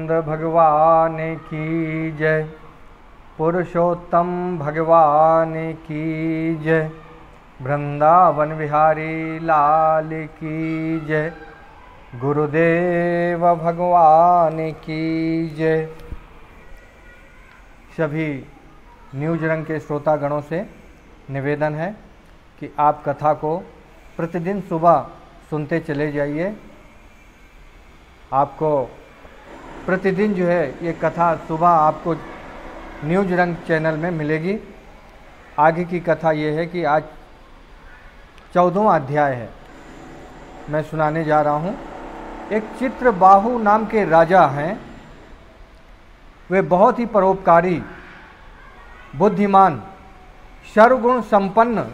रामचंद्र भगवान की जय। पुरुषोत्तम भगवान की जय। वृंदावन बिहारी लाल की जय। गुरुदेव भगवान की जय। सभी न्यूज रंग के श्रोतागणों से निवेदन है कि आप कथा को प्रतिदिन सुबह सुनते चले जाइए। आपको प्रतिदिन जो है ये कथा सुबह आपको न्यूज रंग चैनल में मिलेगी। आगे की कथा ये है कि आज 14वां अध्याय है, मैं सुनाने जा रहा हूँ। एक चित्रबाहु नाम के राजा हैं। वे बहुत ही परोपकारी, बुद्धिमान, सर्वगुण संपन्न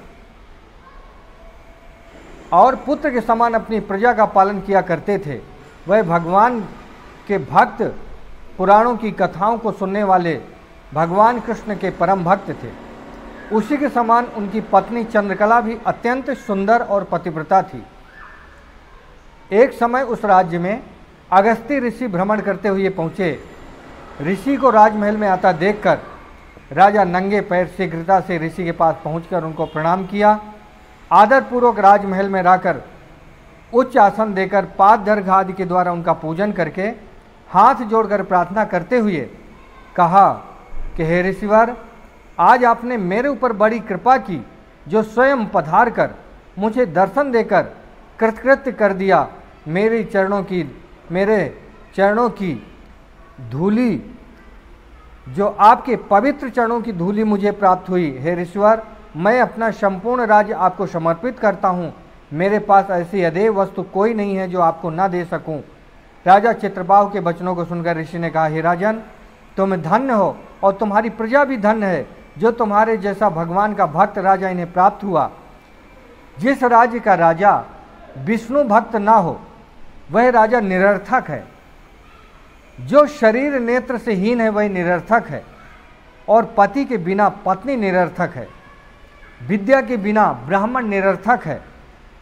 और पुत्र के समान अपनी प्रजा का पालन किया करते थे। वह भगवान के भक्त, पुराणों की कथाओं को सुनने वाले भगवान कृष्ण के परम भक्त थे। उसी के समान उनकी पत्नी चंद्रकला भी अत्यंत सुंदर और पतिव्रता थी। एक समय उस राज्य में अगस्त्य ऋषि भ्रमण करते हुए पहुँचे। ऋषि को राजमहल में आता देखकर राजा नंगे पैर शीघ्रता से ऋषि के पास पहुंचकर उनको प्रणाम किया। आदरपूर्वक राजमहल में रहकर उच्च आसन देकर पाददर्घ आदि के द्वारा उनका पूजन करके हाथ जोड़कर प्रार्थना करते हुए कहा कि हे ऋषिवर, आज आपने मेरे ऊपर बड़ी कृपा की, जो स्वयं पधार कर मुझे दर्शन देकर कृतकृत्य कर दिया। मेरे चरणों की धूलि, जो आपके पवित्र चरणों की धूलि मुझे प्राप्त हुई। हे ऋषिवर, मैं अपना संपूर्ण राज्य आपको समर्पित करता हूँ। मेरे पास ऐसी अदेव वस्तु कोई नहीं है जो आपको न दे सकूं। राजा चित्रबाहु के वचनों को सुनकर ऋषि ने कहा, हे राजन, तुम धन्य हो और तुम्हारी प्रजा भी धन्य है, जो तुम्हारे जैसा भगवान का भक्त राजा इन्हें प्राप्त हुआ। जिस राज्य का राजा विष्णु भक्त ना हो वह राजा निरर्थक है। जो शरीर नेत्र से हीन है वह निरर्थक है, और पति के बिना पत्नी निरर्थक है। विद्या के बिना ब्राह्मण निरर्थक है।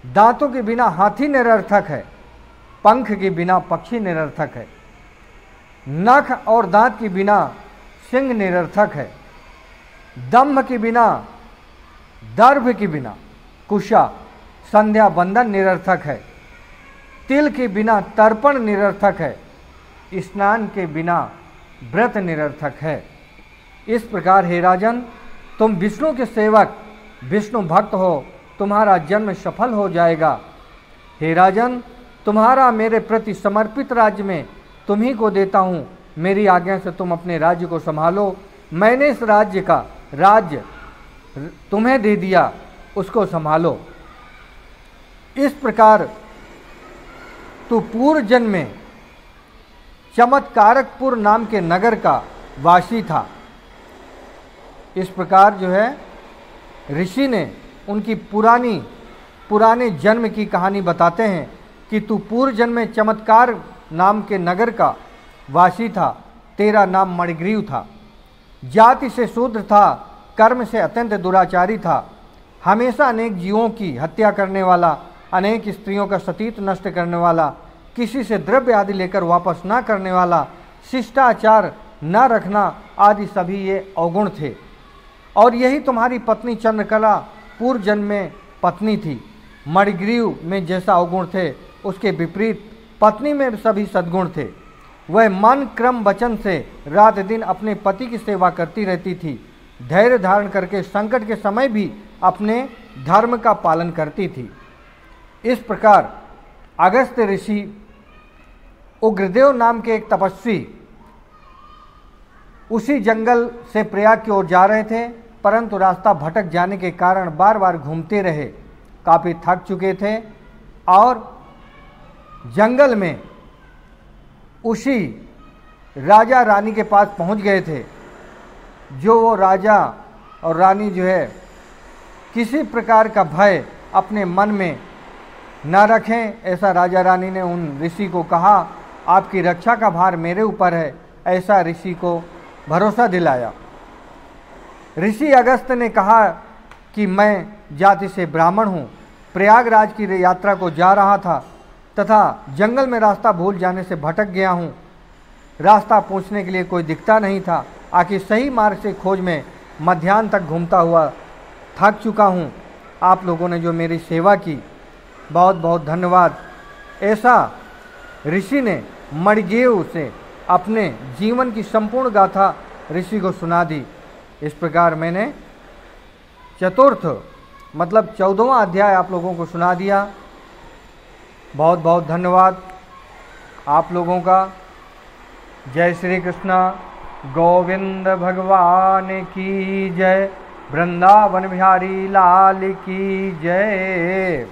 दांतों के बिना हाथी निरर्थक है। पंख के बिना पक्षी निरर्थक है। नख और दांत के बिना सिंह निरर्थक है। दंभ के बिना, दर्भ के बिना कुशा संध्या बंदन निरर्थक है। तिल के बिना तर्पण निरर्थक है। स्नान के बिना व्रत निरर्थक है। इस प्रकार हे राजन, तुम विष्णु के सेवक, विष्णु भक्त हो, तुम्हारा जन्म सफल हो जाएगा। हे राजन, तुम्हारा मेरे प्रति समर्पित राज्य में तुम्ही को देता हूँ। मेरी आज्ञा से तुम अपने राज्य को संभालो। मैंने इस राज्य तुम्हें दे दिया, उसको संभालो। इस प्रकार तू पूर्व जन्म में चमत्कारकपुर नाम के नगर का वासी था। इस प्रकार जो है ऋषि ने उनकी पुराने जन्म की कहानी बताते हैं कि तू पूर्व जन्म में चमत्कार नाम के नगर का वासी था। तेरा नाम मणिग्रीव था। जाति से शूद्र था, कर्म से अत्यंत दुराचारी था। हमेशा अनेक जीवों की हत्या करने वाला, अनेक स्त्रियों का सतीत्व नष्ट करने वाला, किसी से द्रव्य आदि लेकर वापस ना करने वाला, शिष्टाचार न रखना आदि सभी ये अवगुण थे। और यही तुम्हारी पत्नी चंद्रकला पूर्व जन्म में पत्नी थी। मणिग्रीव में जैसा अवगुण थे उसके विपरीत पत्नी में सभी सद्गुण थे। वह मन क्रम वचन से रात दिन अपने पति की सेवा करती रहती थी। धैर्य धारण करके संकट के समय भी अपने धर्म का पालन करती थी। इस प्रकार अगस्त्य ऋषि उग्रदेव नाम के एक तपस्वी उसी जंगल से प्रयाग की ओर जा रहे थे, परंतु रास्ता भटक जाने के कारण बार बार घूमते रहे। काफ़ी थक चुके थे और जंगल में उसी राजा रानी के पास पहुंच गए थे। जो वो राजा और रानी जो है किसी प्रकार का भय अपने मन में न रखें, ऐसा राजा रानी ने उन ऋषि को कहा। आपकी रक्षा का भार मेरे ऊपर है, ऐसा ऋषि को भरोसा दिलाया। ऋषि अगस्त्य ने कहा कि मैं जाति से ब्राह्मण हूँ, प्रयागराज की यात्रा को जा रहा था तथा जंगल में रास्ता भूल जाने से भटक गया हूँ। रास्ता पूछने के लिए कोई दिखता नहीं था। आखिर सही मार्ग से खोज में मध्याह्न तक घूमता हुआ थक चुका हूँ। आप लोगों ने जो मेरी सेवा की, बहुत बहुत धन्यवाद। ऐसा ऋषि ने मणिदेव से अपने जीवन की संपूर्ण गाथा ऋषि को सुना दी। इस प्रकार मैंने चतुर्थ मतलब 14वां अध्याय आप लोगों को सुना दिया। बहुत बहुत धन्यवाद आप लोगों का। जय श्री कृष्ण। गोविंद भगवान की जय। वृंदावन बिहारी लाल की जय।